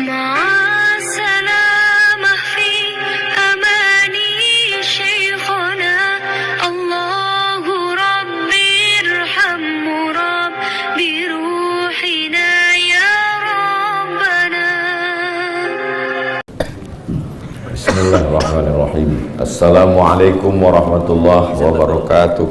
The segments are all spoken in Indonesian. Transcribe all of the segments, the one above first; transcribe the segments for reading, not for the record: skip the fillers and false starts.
مع السلامة في أماني شيخنا الله ربي ارحمه رب بروحنا يا ربنا. Bismillahirrahmanirrahim. Assalamualaikum warahmatullahi wabarakatuh.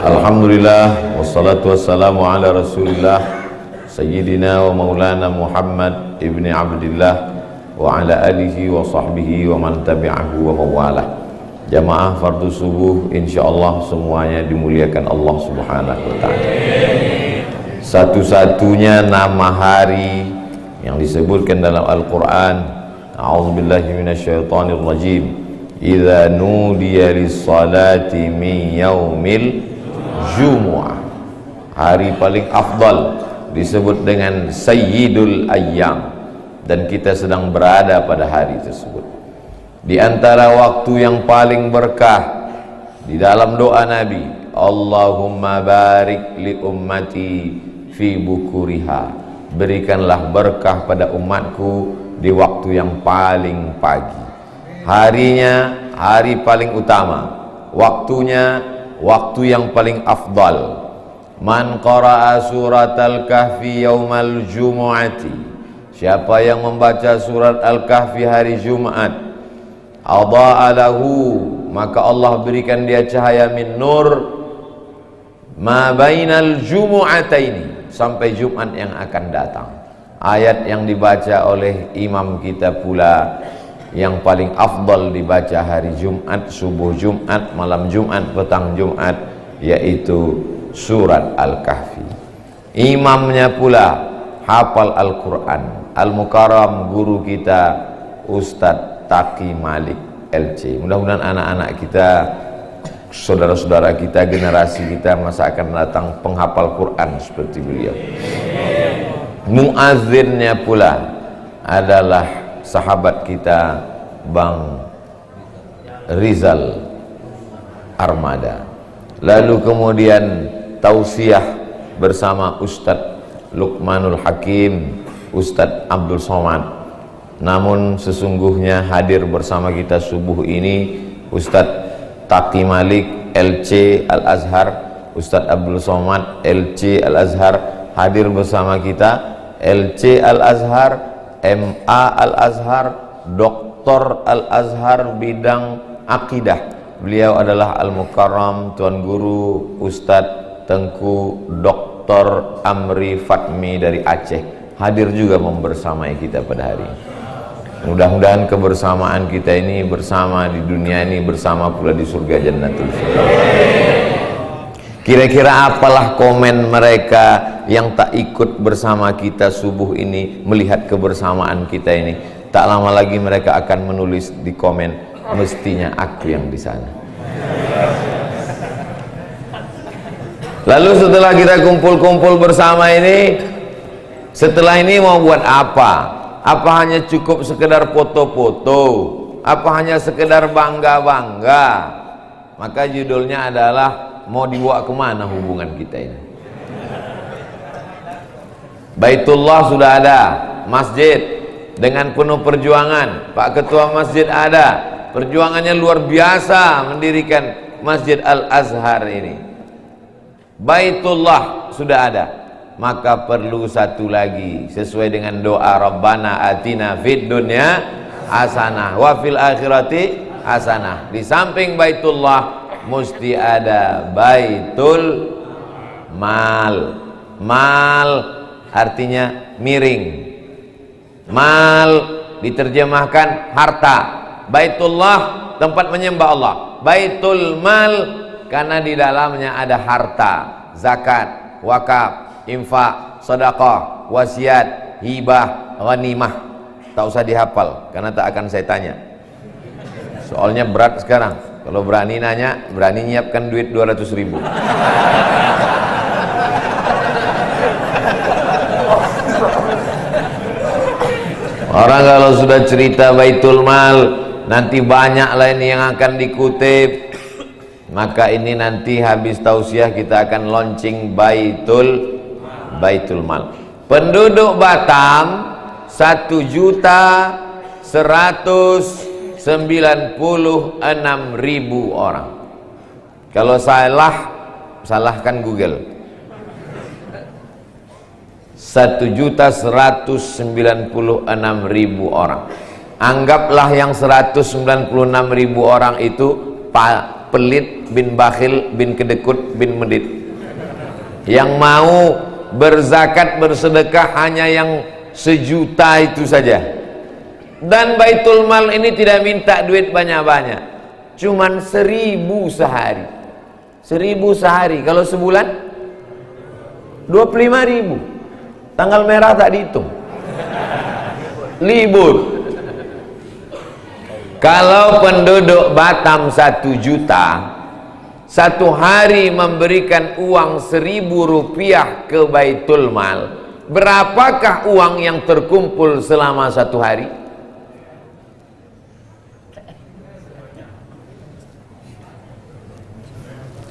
Alhamdulillah wassalatu wassalamu ala Rasulillah Sayyidina wa maulana Muhammad ibni Abdillah wa ala alihi wa sahbihi wa man tabi'ahu wa mawalah. Jamaah fardu subuh insyaallah semuanya dimuliakan Allah Subhanahu wa taala. Satu-satunya nama hari yang disebutkan dalam Al-Qur'an, a'udzubillahi minasyaitonir rajim, idza nudiya lis-salati min yaumil Jumu'ah, hari paling afdal, disebut dengan Sayyidul Ayyam, dan kita sedang berada pada hari tersebut. Di antara waktu yang paling berkah di dalam doa Nabi, Allahumma barik li ummati fi bukuriha, berikanlah berkah pada umatku di waktu yang paling pagi. Harinya hari paling utama, waktunya waktu yang paling afdal. Man qara'a surat al-kahfi yaumal jumu'ati, siapa yang membaca surat al-kahfi hari Jumat, adha'a lahu, maka Allah berikan dia cahaya min nur ma bainal jumu'ataini, sampai Jumat yang akan datang. Ayat yang dibaca oleh imam kita pula yang paling afdal dibaca hari Jumat, subuh Jumat, malam Jumat, petang Jumat, yaitu surat Al-Kahfi. Imamnya pula hafal Al-Quran, Al-Mukarram guru kita Ustadz Taqi Malik LC. Mudah-mudahan anak-anak kita, saudara-saudara kita, generasi kita masa akan datang penghafal Quran seperti beliau. Muazzinnya pula adalah sahabat kita Bang Rizal Armada. Lalu kemudian tausiah bersama Ustadz Luqmanul Hakim, Ustadz Abdul Somad. Namun sesungguhnya hadir bersama kita subuh ini Ustadz Taqi Malik LC Al-Azhar, Ustadz Abdul Somad LC Al-Azhar hadir bersama kita. LC Al-Azhar, MA Al-Azhar, Doktor Al-Azhar bidang akidah. Beliau adalah Al-Mukarram Tuan Guru Ustadz Tengku Dr. Amri Fatmi dari Aceh, hadir juga membersamai kita pada hari ini. Mudah-mudahan kebersamaan kita ini bersama di dunia ini, bersama pula di surga Jannatul Firdaus. Kira-kira apalah komen mereka yang tak ikut bersama kita subuh ini, melihat kebersamaan kita ini? Tak lama lagi mereka akan menulis di komen, mestinya aku yang di sana. Lalu setelah kita kumpul-kumpul bersama ini, setelah ini mau buat apa? Apa hanya cukup sekedar foto-foto? Apa hanya sekedar bangga-bangga? Maka judulnya adalah mau dibawa kemana hubungan kita ini? Baitullah sudah ada, masjid dengan penuh perjuangan, Pak Ketua Masjid ada, perjuangannya luar biasa mendirikan Masjid Al-Azhar ini. Baitullah sudah ada, maka perlu satu lagi sesuai dengan doa Rabbana atina fid dunya hasanah wa fil akhirati hasanah. Di samping Baitullah mesti ada Baitul Mal. Mal artinya miring. Mal diterjemahkan harta. Baitullah tempat menyembah Allah. Baitul Mal karena di dalamnya ada harta, zakat, wakaf, infak, sedekah, wasiat, hibah, ghanimah. Tak usah dihafal karena tak akan saya tanya. Soalnya berat sekarang. Kalau berani nanya, berani nyiapkan duit 200.000. Orang kalau sudah cerita Baitul Mal, nanti banyak lain yang akan dikutip. Maka ini nanti habis tausiah kita akan launching Baitul Baitul Mal. Penduduk Batam 1.196.000 orang. Kalau salah, salahkan Google. 1.196.000 orang. Anggaplah yang 196.000 orang itu pelit bin bakhil bin kedekut bin medit. Yang mau berzakat bersedekah hanya yang 1 juta itu saja. Dan Baitul Mal ini tidak minta duit banyak-banyak, cuman 1.000 sehari. 1.000 sehari. Kalau sebulan 25.000. Tanggal merah tak dihitung, libur. Kalau penduduk Batam 1 juta, satu hari memberikan uang 1.000 rupiah ke Baitul Mal, berapakah uang yang terkumpul selama satu hari?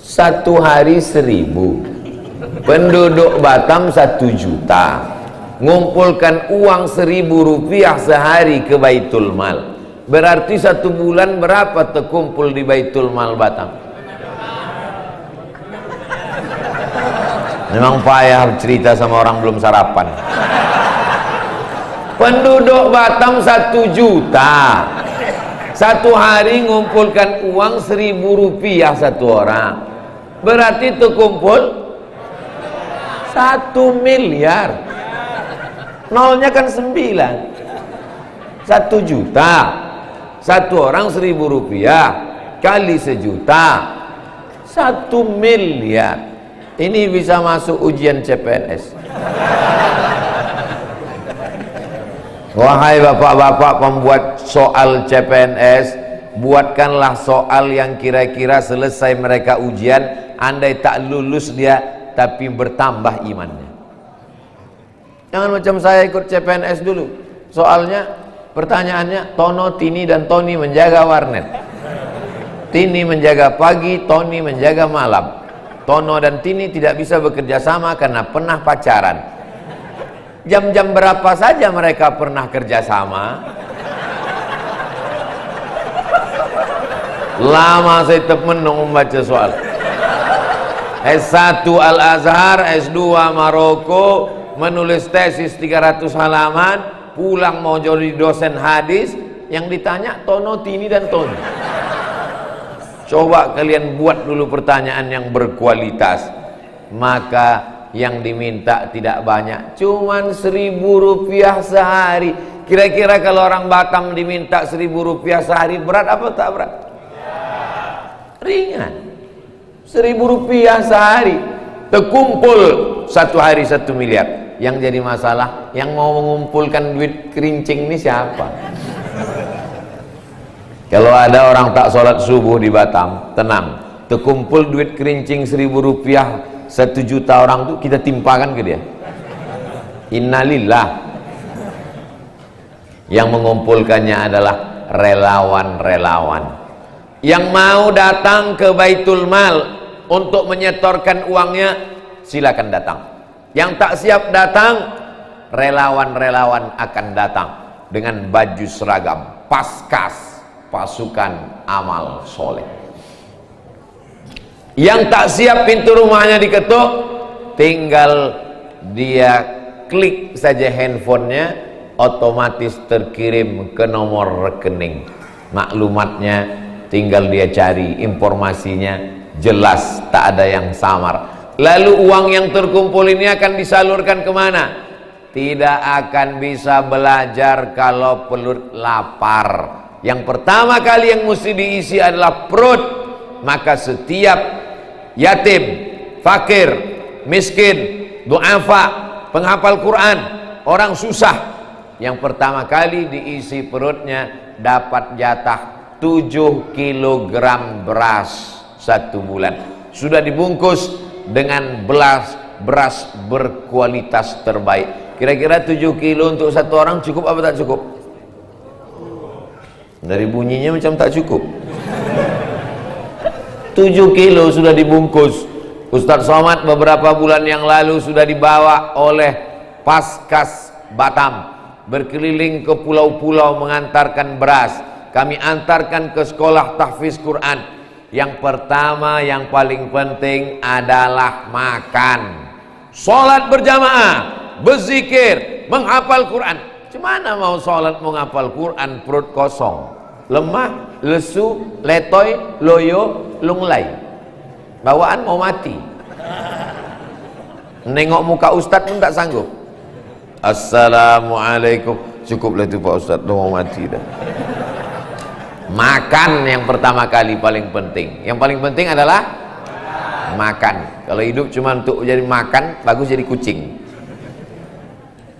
Satu hari 1.000. Penduduk Batam 1 juta, ngumpulkan uang 1.000 rupiah sehari ke Baitul Mal, berarti satu bulan berapa terkumpul di Baitul Mal Batam? Memang payah cerita sama orang belum sarapan. Penduduk Batam 1 juta, satu hari ngumpulkan uang 1.000 rupiah satu orang, berarti terkumpul 1 miliar. Nolnya kan 9. 1 juta, satu orang 1.000 rupiah kali 1 juta, 1 miliar. Ini bisa masuk ujian CPNS. Wahai bapak-bapak pembuat soal CPNS, buatkanlah soal yang kira-kira selesai mereka ujian, andai tak lulus dia tapi bertambah imannya. Jangan macam saya ikut CPNS dulu, soalnya pertanyaannya Tono, Tini dan Tony menjaga warnet. Tini menjaga pagi, Tony menjaga malam. Tono dan Tini tidak bisa bekerja sama karena pernah pacaran. Jam-jam berapa saja mereka pernah kerja sama? Lama saya tetap menung membaca soal. S1 Al-Azhar, S2 Maroko, menulis tesis 300 halaman, pulang mau jadi dosen hadis, yang ditanya Tono, Tini dan Tony. Coba kalian buat dulu pertanyaan yang berkualitas, maka yang diminta tidak banyak, cuman 1.000 rupiah sehari. Kira-kira kalau orang Batam diminta 1.000 rupiah sehari, berat apa tak berat? Ringan. 1.000 rupiah sehari, terkumpul satu hari 1 miliar. Yang jadi masalah, yang mau mengumpulkan duit kerincing ini siapa? Kalau ada orang tak sholat subuh di Batam, tenang, terkumpul duit kerincing 1.000 rupiah 1 juta orang tuh kita timpakan ke dia. Innalillah. Yang mengumpulkannya adalah relawan-relawan yang mau datang ke Baitul Mal untuk menyetorkan uangnya. Silakan datang. Yang tak siap datang, relawan-relawan akan datang dengan baju seragam, Paskas, pasukan amal soleh. Yang tak siap pintu rumahnya diketuk, tinggal dia klik saja handphonenya, otomatis terkirim ke nomor rekening. Maklumatnya tinggal dia cari, informasinya jelas, tak ada yang samar. Lalu uang yang terkumpul ini akan disalurkan kemana? Tidak akan bisa belajar kalau perut lapar. Yang pertama kali yang mesti diisi adalah perut. Maka setiap yatim, fakir, miskin, du'afa, penghafal Quran, orang susah, yang pertama kali diisi perutnya dapat jatah 7 kilogram beras 1 bulan. Sudah dibungkus dengan beras berkualitas terbaik. Kira-kira 7 kilo untuk satu orang cukup apa tak cukup? Dari bunyinya macam tak cukup. 7 kilo sudah dibungkus Ustadz Somad beberapa bulan yang lalu sudah dibawa oleh Paskas Batam berkeliling ke pulau-pulau mengantarkan beras. Kami antarkan ke sekolah tahfiz Quran. Yang pertama, yang paling penting adalah makan. Sholat berjamaah, berzikir, menghafal Quran. Cemana mau sholat menghafal Quran perut kosong, lemah, lesu, letoy, loyo, lunglai, bawaan mau mati. Nengok muka ustadz pun tak sanggup. Assalamualaikum, cukuplah itu Pak Ustadz, udah mau mati dah. Makan yang pertama kali paling penting. Yang paling penting adalah makan. Kalau hidup cuma untuk jadi makan, bagus jadi kucing.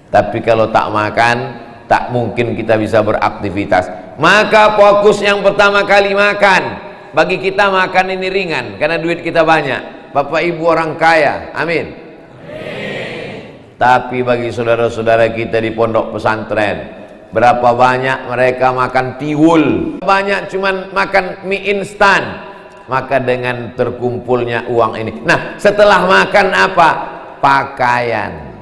Tapi kalau tak makan, tak mungkin kita bisa beraktivitas. Maka fokus yang pertama kali makan. Bagi kita makan ini ringan, karena duit kita banyak. Bapak ibu orang kaya, amin. Tapi bagi saudara-saudara kita di pondok pesantren, berapa banyak mereka makan tiwul, banyak cuman makan mie instan. Maka dengan terkumpulnya uang ini, nah setelah makan apa? Pakaian.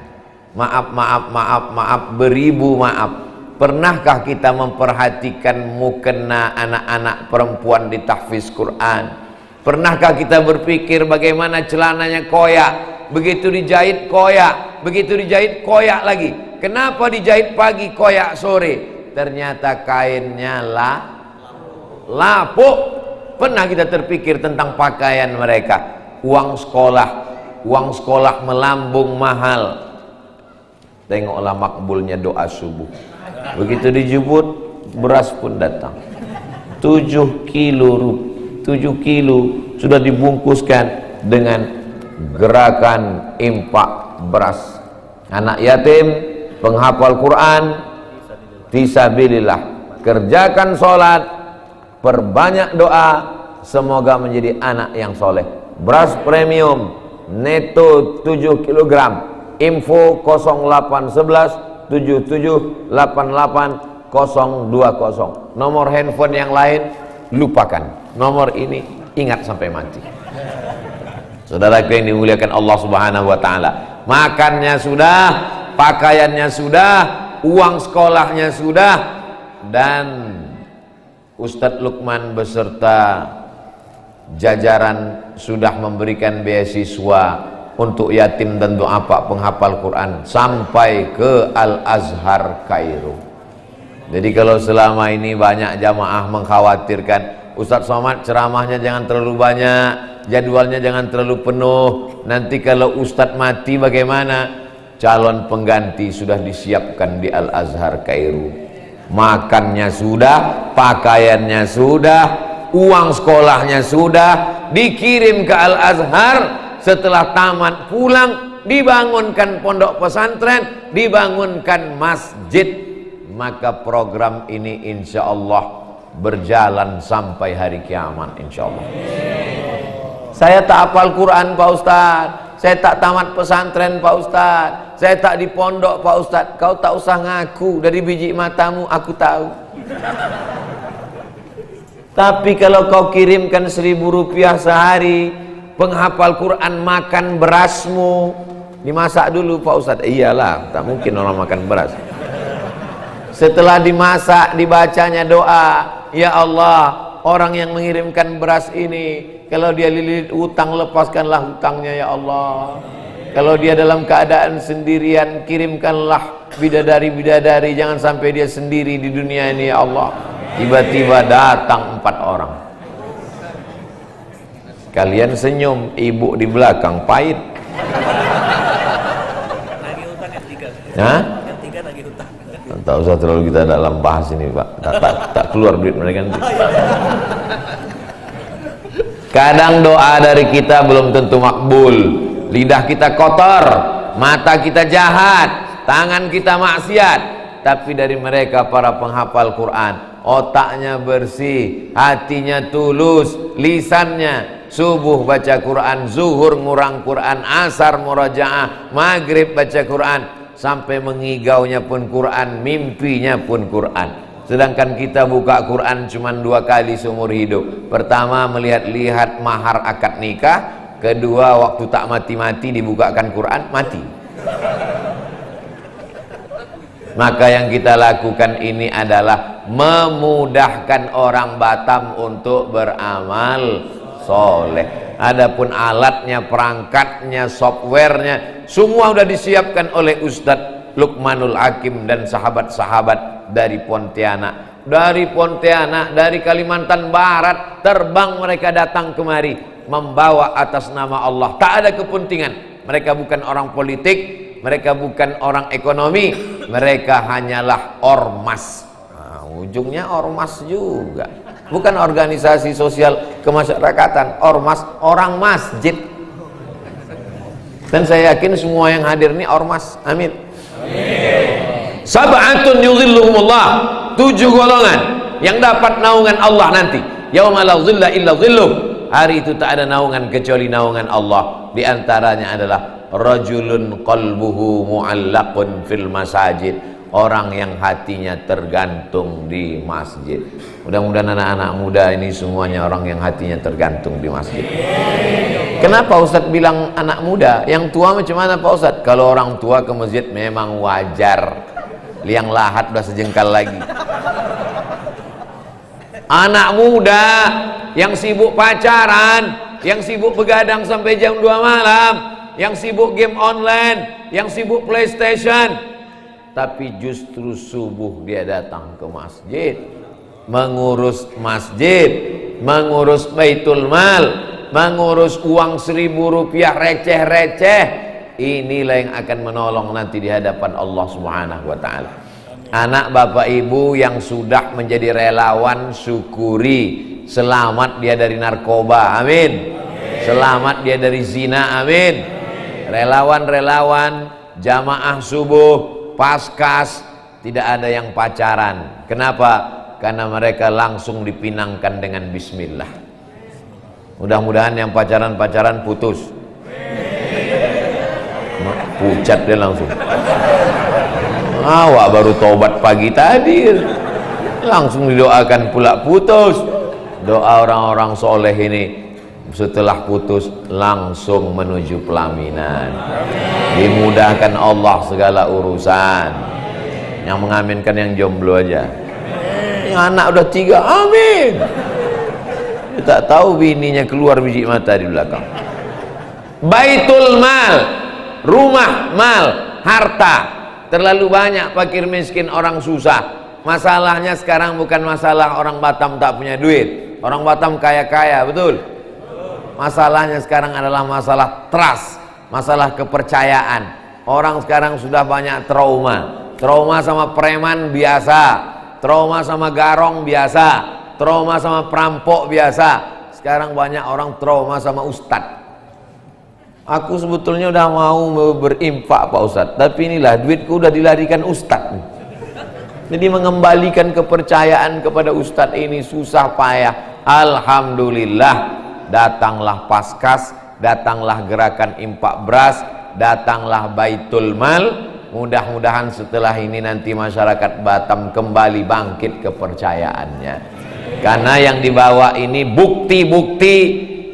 Maaf, beribu maaf. Pernahkah kita memperhatikan mukena anak-anak perempuan di tahfiz Quran? Pernahkah kita berpikir bagaimana celananya koyak, begitu dijahit koyak, begitu dijahit koyak lagi? Kenapa dijahit pagi koyak sore? Ternyata kainnya lapuk. Pernah kita terpikir tentang pakaian mereka? Uang sekolah melambung mahal. Tengoklah makbulnya doa subuh. Begitu dijemput, beras pun datang. 7 kilo sudah dibungkuskan dengan gerakan infak beras. Anak yatim, penghafal Quran, fisabilillah. Kerjakan sholat, perbanyak doa, semoga menjadi anak yang soleh. Beras premium neto 7 kg. Info 0811 7788 020. Nomor handphone yang lain lupakan. Nomor ini ingat sampai mati. Saudaraku yang dimuliakan Allah Subhanahu wa taala, makannya sudah, pakaiannya sudah, uang sekolahnya sudah, dan Ustadz Lukman beserta jajaran sudah memberikan beasiswa untuk yatim dan duafa penghafal Quran sampai ke Al-Azhar Kairo. Jadi kalau selama ini banyak jamaah mengkhawatirkan, Ustadz Somad ceramahnya jangan terlalu banyak, jadwalnya jangan terlalu penuh, nanti kalau Ustadz mati bagaimana? Calon pengganti sudah disiapkan di Al-Azhar Kairo. Makannya sudah, pakaiannya sudah, uang sekolahnya sudah, dikirim ke Al-Azhar. Setelah tamat pulang, dibangunkan pondok pesantren, dibangunkan masjid. Maka program ini insya Allah berjalan sampai hari kiamat insya Allah. Saya tak hafal Quran Pak Ustadz, saya tak tamat pesantren Pak Ustadz, saya tak di pondok Pak Ustadz. Kau tak usah ngaku, dari biji matamu aku tahu. Tapi kalau kau kirimkan 1.000 rupiah sehari, penghafal Quran makan berasmu, dimasak dulu Pak Ustadz. Iyalah, tak mungkin orang makan beras. Setelah dimasak, dibacanya doa, ya Allah, orang yang mengirimkan beras ini, kalau dia lilit utang, lepaskanlah hutangnya ya Allah. Kalau dia dalam keadaan sendirian, kirimkanlah bidadari-bidadari, jangan sampai dia sendiri di dunia ini ya Allah. Tiba-tiba datang 4 orang. Kalian senyum, ibu di belakang pahit. Nagih hutang yang 3. Hah? Yang 3 nagih hutang. Tak usah terlalu kita dalam bahas ini Pak. Tak keluar duit mereka nanti. Kadang doa dari kita belum tentu makbul. Lidah kita kotor, mata kita jahat, tangan kita maksiat. Tapi dari mereka para penghafal Quran, otaknya bersih, hatinya tulus, lisannya subuh baca Quran, zuhur ngurang Quran, asar murajaah, maghrib baca Quran, sampai mengigaunya pun Quran, mimpinya pun Quran. Sedangkan kita buka Quran cuma 2 kali seumur hidup. Pertama melihat mahar akad nikah, Kedua, waktu tak mati-mati dibukakan Quran, mati. Maka yang kita lakukan ini adalah memudahkan orang Batam untuk beramal soleh. Adapun alatnya, perangkatnya, softwarenya, semua sudah disiapkan oleh Ustadz Luqmanul Hakim dan sahabat-sahabat dari Pontianak. Dari Pontianak, dari Kalimantan Barat, terbang mereka datang kemari, membawa atas nama Allah. Tak ada kepentingan. Mereka bukan orang politik, mereka bukan orang ekonomi, mereka hanyalah ormas. Nah, ujungnya ormas juga. Bukan organisasi sosial kemasyarakatan, ormas, orang masjid. Dan saya yakin semua yang hadir ini ormas. Amin. Sab'atun yuzilluhumullah, 7 golongan yang dapat naungan Allah nanti. Yauma la zilla illa zilluh. Hari itu tak ada naungan kecuali naungan Allah. Di antaranya adalah rajulun qalbuhu mu'allaqun fil masajid, orang yang hatinya tergantung di masjid. Mudah-mudahan anak-anak muda ini semuanya orang yang hatinya tergantung di masjid. Kenapa Ustadz bilang anak muda? Yang tua macam mana Pak Ustadz? Kalau orang tua ke masjid memang wajar. Liang lahat udah sejengkal lagi. Anak muda yang sibuk pacaran, yang sibuk begadang sampai jam 2 malam, yang sibuk game online, yang sibuk PlayStation, tapi justru subuh dia datang ke masjid, mengurus masjid, mengurus baitul mal, mengurus uang 1.000 rupiah receh-receh. Inilah yang akan menolong nanti di hadapan Allah Subhanahu wa ta'ala. Anak bapak ibu yang sudah menjadi relawan, syukuri. Selamat dia dari narkoba, amin. Selamat dia dari zina, amin. Relawan-relawan, jamaah subuh, paskas, tidak ada yang pacaran. Kenapa? Karena mereka langsung dipinangkan dengan bismillah. Mudah-mudahan yang pacaran-pacaran putus. Pucat dia langsung. Awak baru tobat pagi tadi, langsung didoakan pula putus. Doa orang-orang soleh ini, setelah putus langsung menuju pelaminan. Dimudahkan Allah segala urusan. Yang mengaminkan yang jomblo aja. Yang anak udah 3, amin. Dia tak tahu bininya keluar biji mata di belakang. Baitul mal, rumah mal, harta. Terlalu banyak fakir miskin, orang susah. Masalahnya sekarang bukan masalah orang Batam tak punya duit. Orang Batam kaya-kaya, betul? Masalahnya sekarang adalah masalah trust, masalah kepercayaan. Orang sekarang sudah banyak trauma. Trauma sama preman biasa, trauma sama garong biasa, trauma sama perampok biasa. Sekarang banyak orang trauma sama ustadz. Aku sebetulnya udah mau berimpak Pak Ustadz, tapi inilah duitku udah dilarikan Ustadz. Jadi mengembalikan kepercayaan kepada Ustadz ini susah payah. Alhamdulillah, datanglah paskas, datanglah gerakan impak beras, datanglah baitul mal. Mudah-mudahan setelah ini nanti masyarakat Batam kembali bangkit kepercayaannya. Karena yang dibawa ini bukti-bukti,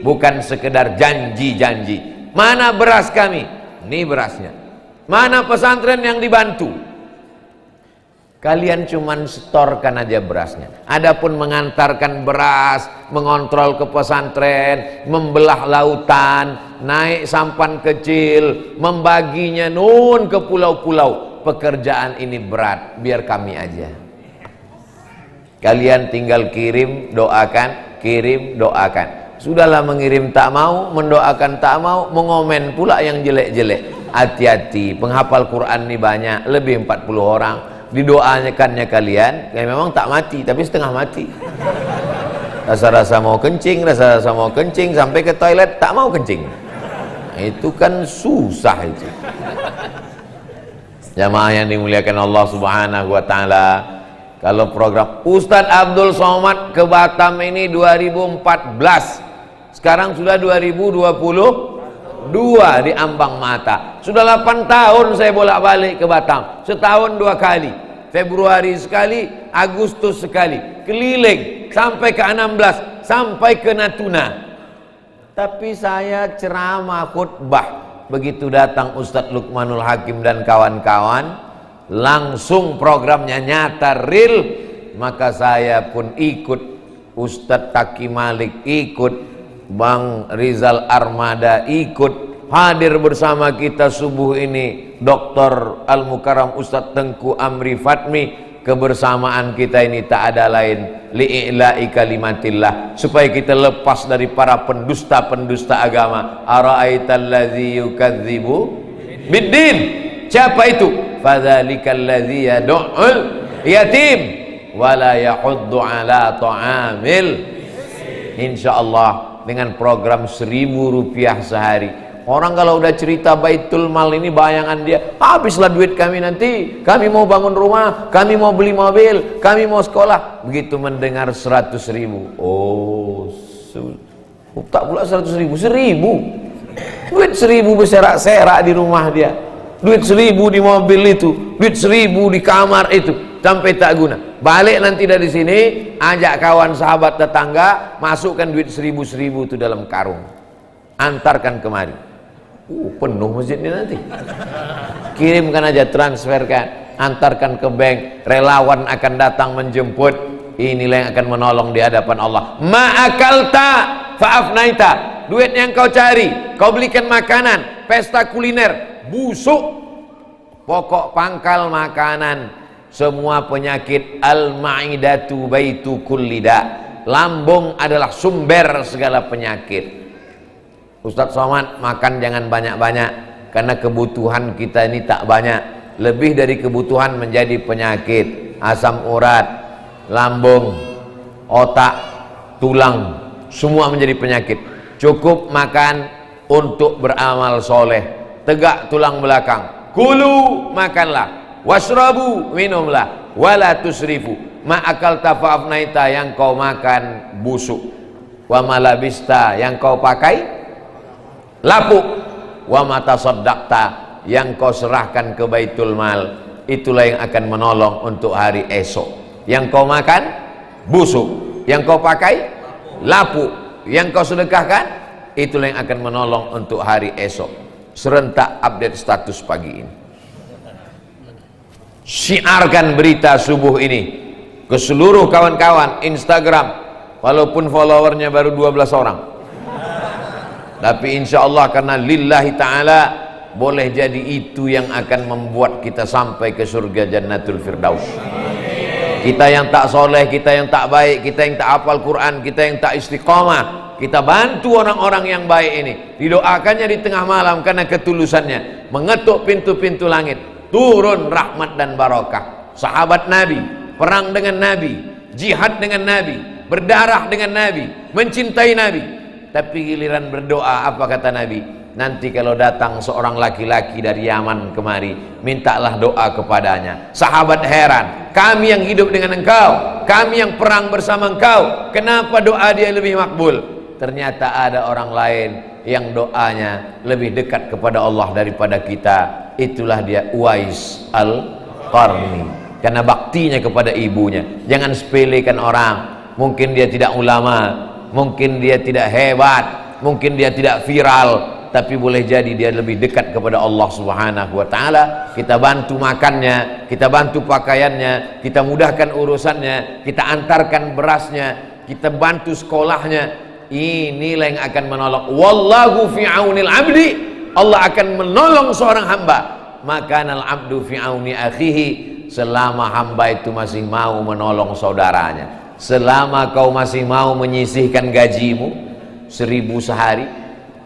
bukan sekedar janji-janji. Mana beras kami? Ini berasnya. Mana pesantren yang dibantu? Kalian cuman setorkan aja berasnya. Adapun mengantarkan beras, mengontrol ke pesantren, membelah lautan, naik sampan kecil, membaginya nun ke pulau-pulau, pekerjaan ini berat. Biar kami aja. Kalian tinggal kirim, doakan, kirim, doakan. Sudahlah mengirim tak mau, mendoakan tak mau, mengomen pula yang jelek-jelek. Hati-hati, penghafal Quran ini banyak, lebih 40 orang. Didoakannya kalian, kayak memang tak mati, tapi setengah mati. Rasa-rasa mau kencing, rasa-rasa mau kencing, sampai ke toilet tak mau kencing. Itu kan susah itu. Jamaah yang dimuliakan Allah Subhanahu wa ta'ala. Kalau program Ustadz Abdul Somad ke Batam ini 2014, sekarang sudah 2022 di ambang mata. Sudah 8 tahun saya bolak-balik ke Batam, setahun 2 kali, Februari sekali, Agustus sekali, keliling sampai ke 16, sampai ke Natuna. Tapi saya ceramah khutbah, begitu datang Ustadz Lukmanul Hakim dan kawan-kawan, langsung programnya nyata real, maka saya pun ikut, Ustadz Taki Malik ikut, Bang Rizal Armada ikut, hadir bersama kita subuh ini Dr. Al-Mukarram Ustadz Tengku Amri Fatmi. Kebersamaan kita ini tak ada lain li'ila'i kalimatillah, supaya kita lepas dari para pendusta-pendusta agama. Ara'aital ladzi yukadzibu biddin, siapa itu? Fadzalikal ladzi yad'ul yatim wala yahuddu ala ta'amil. Insyaallah dengan program 1.000 rupiah sehari, orang kalau udah cerita Baitul Mal ini bayangan dia, habislah duit kami nanti, kami mau bangun rumah, kami mau beli mobil, kami mau sekolah. Begitu mendengar 100.000, oh tak pula 100.000, 1.000 duit, 1.000 berserak-serak di rumah dia, duit 1.000 di mobil itu, duit 1.000 di kamar itu, sampai tak guna. Balik nanti dari sini, ajak kawan sahabat tetangga, masukkan duit 1.000 itu dalam karung, antarkan kemari. Penuh masjidnya nanti. Kirimkan aja, transferkan, antarkan ke bank, relawan akan datang menjemput. Inilah yang akan menolong di hadapan Allah. Ma'akalta fa'afnaita, duit yang kau cari, kau belikan makanan, pesta kuliner, busuk, pokok pangkal makanan, semua penyakit. Al-ma'idatu baitu kullida, lambung adalah sumber segala penyakit. Ustadz Somad, makan jangan banyak-banyak, karena kebutuhan kita ini tak banyak. Lebih dari kebutuhan menjadi penyakit. Asam urat, lambung, otak, tulang, semua menjadi penyakit. Cukup makan untuk beramal soleh. Tegak tulang belakang. Kulu, makanlah. Washrabu, minumlah. Wala tusrifu. Ma'akal tafa'afnaita, yang kau makan busuk. Wa malabista, yang kau pakai lapuk. Wa mata saddaqta, yang kau serahkan ke Baitul Mal, itulah yang akan menolong untuk hari esok. Yang kau makan busuk, yang kau pakai lapuk, yang kau sedekahkan, itulah yang akan menolong untuk hari esok. Serentak update status pagi ini, syiarkan berita subuh ini ke seluruh kawan-kawan Instagram, walaupun followernya baru 12 orang. Tapi insya Allah karena lillahi ta'ala, boleh jadi itu yang akan membuat kita sampai ke surga Jannatul Firdaus. Kita yang tak soleh, kita yang tak baik, kita yang tak hafal Quran, kita yang tak istiqamah, kita bantu orang-orang yang baik ini. Didoakannya di tengah malam karena ketulusannya, mengetuk pintu-pintu langit, turun rahmat dan barakah. Sahabat Nabi, perang dengan Nabi, jihad dengan Nabi, berdarah dengan Nabi, mencintai Nabi. Tapi giliran berdoa, apa kata Nabi? Nanti kalau datang seorang laki-laki dari Yaman kemari, mintalah doa kepadanya. Sahabat heran, kami yang hidup dengan engkau, kami yang perang bersama engkau, kenapa doa dia lebih makbul? Ternyata ada orang lain yang doanya lebih dekat kepada Allah daripada kita. Itulah dia Uwais Al-Qarni, karena baktinya kepada ibunya. Jangan sepelekan orang. Mungkin dia tidak ulama, mungkin dia tidak hebat, mungkin dia tidak viral, tapi boleh jadi dia lebih dekat kepada Allah Subhanahu wa ta'ala. Kita bantu makannya, kita bantu pakaiannya, kita mudahkan urusannya, kita antarkan berasnya, kita bantu sekolahnya. Inilah yang akan menolong. Wallahu fi aunil abdi, Allah akan menolong seorang hamba. Makanal abdu fi auni akhihi, selama hamba itu masih mau menolong saudaranya. Selama kau masih mau menyisihkan gajimu 1.000 sehari,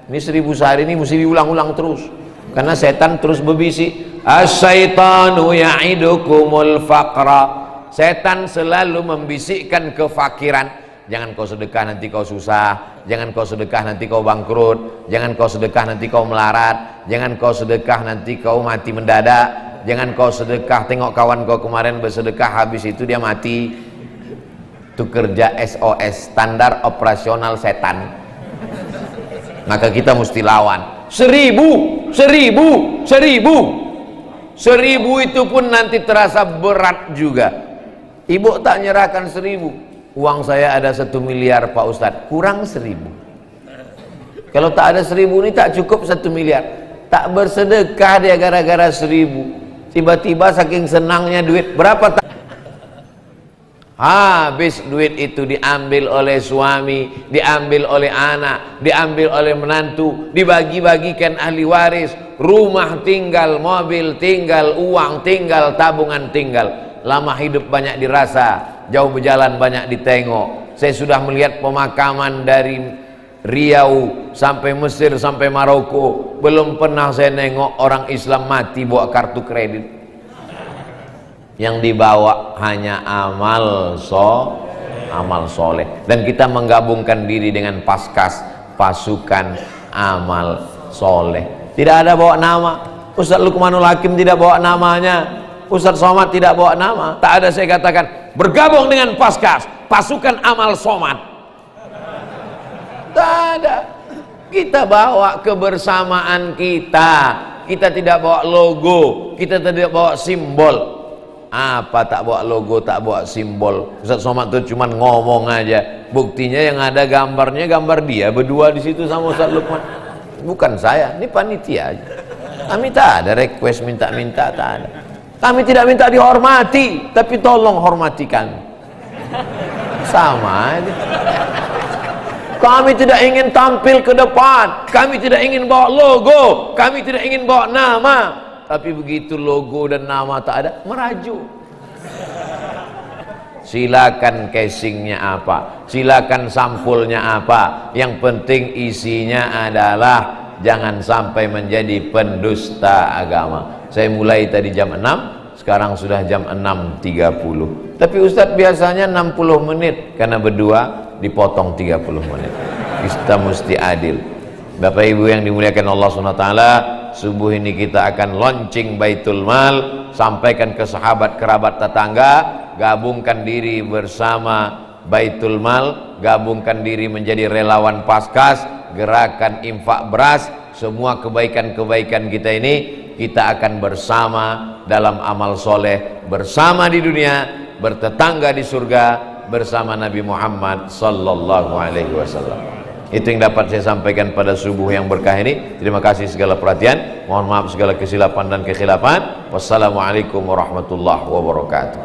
ini 1.000 sehari ini mesti diulang-ulang terus, karena setan terus berbisik. As-syaitanu ya'idukumul faqra, setan selalu membisikkan kefakiran. Jangan kau sedekah nanti kau susah, jangan kau sedekah nanti kau bangkrut, jangan kau sedekah nanti kau melarat, jangan kau sedekah nanti kau mati mendadak, jangan kau sedekah, tengok kawan kau kemarin bersedekah habis itu dia mati. Itu kerja SOS, standar operasional setan. Maka kita mesti lawan. 1.000 itu pun nanti terasa berat juga. Ibu tak nyerahkan 1.000, uang saya ada 1 miliar Pak Ustadz, kurang 1.000. Kalau tak ada 1.000 ini tak cukup 1 miliar. Tak bersedekah dia gara-gara 1.000. Tiba-tiba saking senangnya duit berapa habis duit itu, diambil oleh suami, diambil oleh anak, diambil oleh menantu, dibagi-bagikan ahli waris, rumah tinggal, mobil tinggal, uang tinggal, tabungan tinggal. Lama hidup banyak dirasa, jauh berjalan banyak ditengok. Saya sudah melihat pemakaman dari Riau sampai Mesir sampai Maroko, belum pernah saya nengok orang Islam mati bawa kartu kredit. Yang dibawa hanya amal soleh. Dan kita menggabungkan diri dengan Paskas, pasukan amal soleh. Tidak ada bawa nama. Ustaz Luqmanul Hakim tidak bawa namanya, Ustaz Somad tidak bawa nama. Tak ada saya katakan bergabung dengan Paskas, pasukan amal somad. Tak ada. Kita bawa kebersamaan kita. Kita tidak bawa logo, kita tidak bawa simbol. Apa tak bawa logo, tak bawa simbol. Ustaz Somad itu cuma ngomong aja. Buktinya yang ada gambarnya, gambar dia berdua di situ sama Ustaz Luqman. Bukan saya, ini panitia aja. Kami tak ada request minta-minta, tak ada. Kami tidak minta dihormati, tapi tolong hormati kami. Sama aja. Kami tidak ingin tampil ke depan, kami tidak ingin bawa logo, kami tidak ingin bawa nama. Tapi begitu logo dan nama tak ada, merajuk. Silakan casingnya apa, silakan sampulnya apa, yang penting isinya adalah jangan sampai menjadi pendusta agama. Saya mulai tadi jam 6, sekarang sudah jam 6.30. Tapi Ustadz biasanya 60 menit, karena berdua dipotong 30 menit. Kita mesti adil. Bapak Ibu yang dimuliakan Allah SWT, subuh ini kita akan launching Baitul Mal, sampaikan ke sahabat, kerabat, tetangga, gabungkan diri bersama Baitul Mal, gabungkan diri menjadi relawan Paskas, gerakan infak beras. Semua kebaikan-kebaikan kita ini kita akan bersama dalam amal soleh, bersama di dunia, bertetangga di surga bersama Nabi Muhammad sallallahu alaihi wasallam. Itu yang dapat saya sampaikan pada subuh yang berkah ini. Terima kasih segala perhatian, mohon maaf segala kesilapan dan kekhilafan. Wassalamualaikum warahmatullahi wabarakatuh.